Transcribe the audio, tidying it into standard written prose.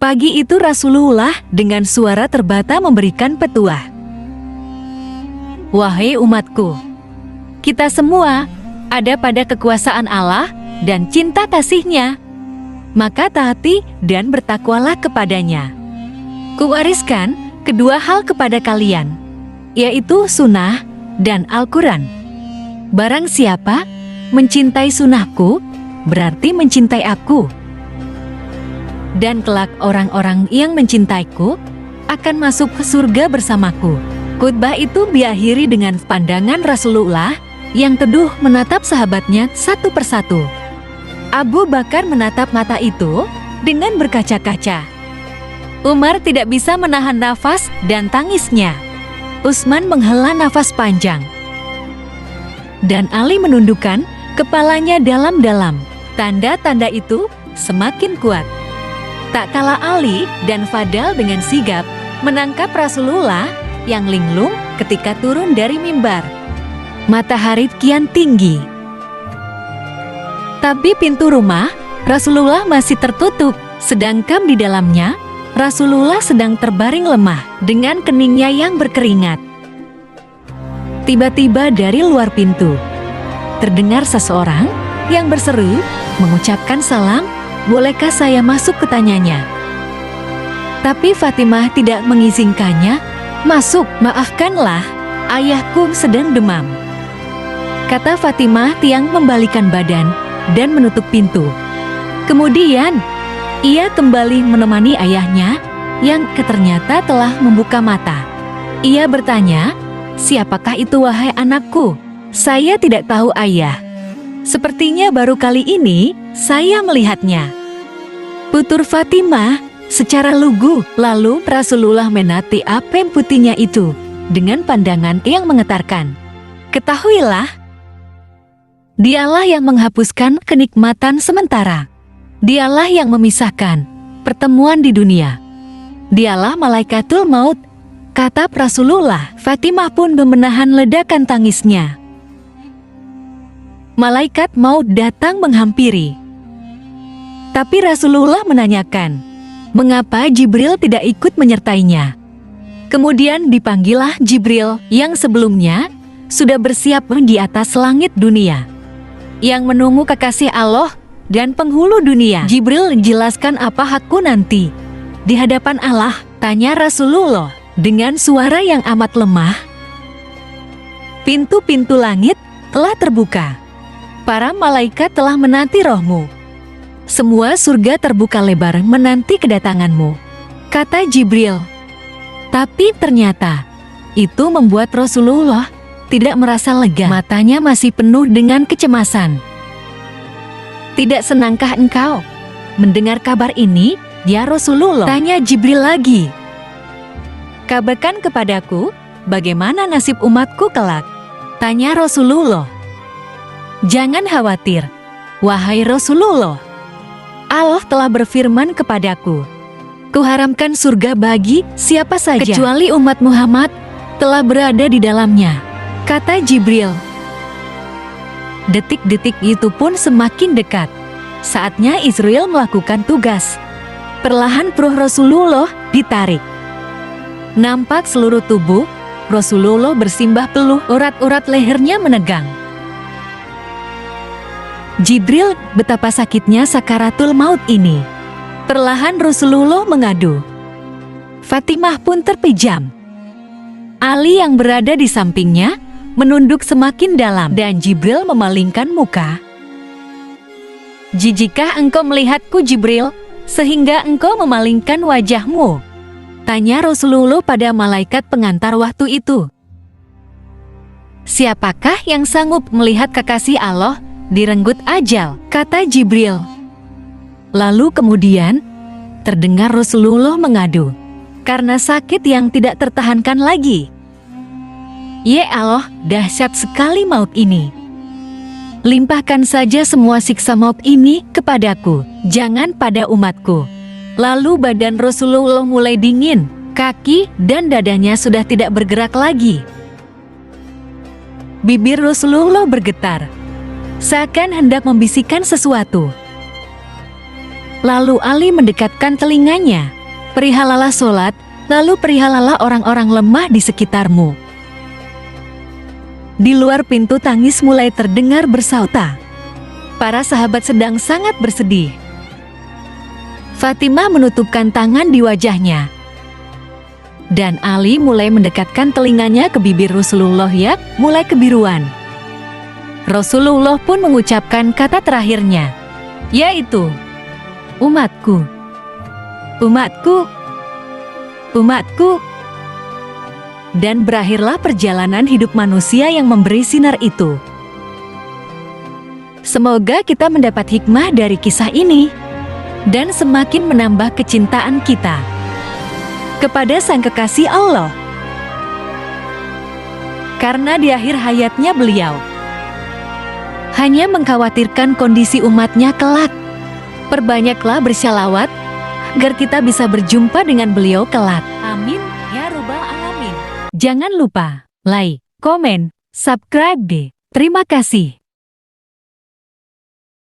Pagi itu Rasulullah dengan suara terbata memberikan petuah. Wahai umatku, kita semua ada pada kekuasaan Allah dan cinta kasih-Nya. Maka taati dan bertakwalah kepadanya. Kuwariskan kedua hal kepada kalian, yaitu sunnah dan Al-Quran. Barang siapa mencintai sunnahku, berarti mencintai aku. Dan kelak orang-orang yang mencintaiku akan masuk ke surga bersamaku. Khutbah itu diakhiri dengan pandangan Rasulullah yang teduh menatap sahabatnya satu persatu. Abu Bakar menatap mata itu dengan berkaca-kaca. Umar tidak bisa menahan nafas dan tangisnya. Utsman menghela nafas panjang. Dan Ali menundukkan kepalanya dalam-dalam. Tanda-tanda itu semakin kuat. Tak kalah Ali dan Fadal dengan sigap menangkap Rasulullah yang linglung ketika turun dari mimbar. Matahari kian tinggi. Tapi pintu rumah Rasulullah masih tertutup, sedangkan di dalamnya Rasulullah sedang terbaring lemah dengan keningnya yang berkeringat. Tiba-tiba dari luar pintu terdengar seseorang yang berseru mengucapkan salam, "Bolehkah saya masuk?" katanyanya. Tapi Fatimah tidak mengizinkannya masuk. "Maafkanlah, ayahku sedang demam," kata Fatimah yang membalikan badan dan menutup pintu. Kemudian ia kembali menemani ayahnya yang ternyata telah membuka mata. Ia bertanya, "Siapakah itu wahai anakku?" "Saya tidak tahu, ayah. Sepertinya baru kali ini saya melihatnya," tutur Fatimah secara lugu. Lalu Rasulullah menati apem putihnya itu dengan pandangan yang menggetarkan. "Ketahuilah, Dialah yang menghapuskan kenikmatan sementara. Dialah yang memisahkan pertemuan di dunia. Dialah Malaikatul Maut," kata Rasulullah. Fatimah pun menahan ledakan tangisnya. Malaikat maut datang menghampiri. Tapi Rasulullah menanyakan, mengapa Jibril tidak ikut menyertainya. Kemudian dipanggillah Jibril yang sebelumnya sudah bersiap di atas langit dunia, yang menunggu kekasih Allah dan penghulu dunia. "Jibril, jelaskan apa hakku nanti di hadapan Allah?" tanya Rasulullah dengan suara yang amat lemah. "Pintu-pintu langit telah terbuka. Para malaikat telah menanti rohmu. Semua surga terbuka lebar menanti kedatanganmu," kata Jibril. Tapi ternyata itu membuat Rasulullah tidak merasa lega. Matanya masih penuh dengan kecemasan. "Tidak senangkah engkau mendengar kabar ini, ya Rasulullah?" tanya Jibril lagi. "Kabarkan kepadaku, bagaimana nasib umatku kelak?" tanya Rasulullah. "Jangan khawatir, wahai Rasulullah. Allah telah berfirman kepadaku, kuharamkan surga bagi siapa saja kecuali umat Muhammad telah berada di dalamnya," kata Jibril. Detik-detik itu pun semakin dekat. Saatnya Israel melakukan tugas. Perlahan peruh Rasulullah ditarik. Nampak seluruh tubuh Rasulullah bersimbah peluh, urat-urat lehernya menegang. Jibril, betapa sakitnya sakaratul maut ini. Perlahan Rasulullah mengadu. Fatimah pun terpejam. Ali yang berada di sampingnya menunduk semakin dalam dan Jibril memalingkan muka. "Jijikkah engkau melihatku, Jibril, sehingga engkau memalingkan wajahmu?" tanya Rasulullah pada malaikat pengantar waktu itu. "Siapakah yang sanggup melihat kekasih Allah direnggut ajal?" kata Jibril. Lalu kemudian terdengar Rasulullah mengadu karena sakit yang tidak tertahankan lagi. "Ya Allah, dahsyat sekali maut ini. Limpahkan saja semua siksa maut ini kepadaku, jangan pada umatku." Lalu badan Rasulullah mulai dingin, kaki dan dadanya sudah tidak bergerak lagi. Bibir Rasulullah bergetar, seakan hendak membisikkan sesuatu. Lalu Ali mendekatkan telinganya. Perihalalah sholat, lalu perihalalah orang-orang lemah di sekitarmu. Di luar pintu tangis mulai terdengar bersauta. Para sahabat sedang sangat bersedih. Fatimah menutupkan tangan di wajahnya. Dan Ali mulai mendekatkan telinganya ke bibir Rasulullah yang mulai kebiruan. Rasulullah pun mengucapkan kata terakhirnya, yaitu, "Umatku, umatku, umatku." Dan berakhirlah perjalanan hidup manusia yang memberi sinar itu. Semoga kita mendapat hikmah dari kisah ini dan semakin menambah kecintaan kita kepada Sang Kekasih Allah. Karena di akhir hayatnya beliau hanya mengkhawatirkan kondisi umatnya kelak. Perbanyaklah bersyalawat agar kita bisa berjumpa dengan beliau kelak. Amin ya Rabbal Alamin. Jangan lupa like, komen, subscribe deh. Terima kasih.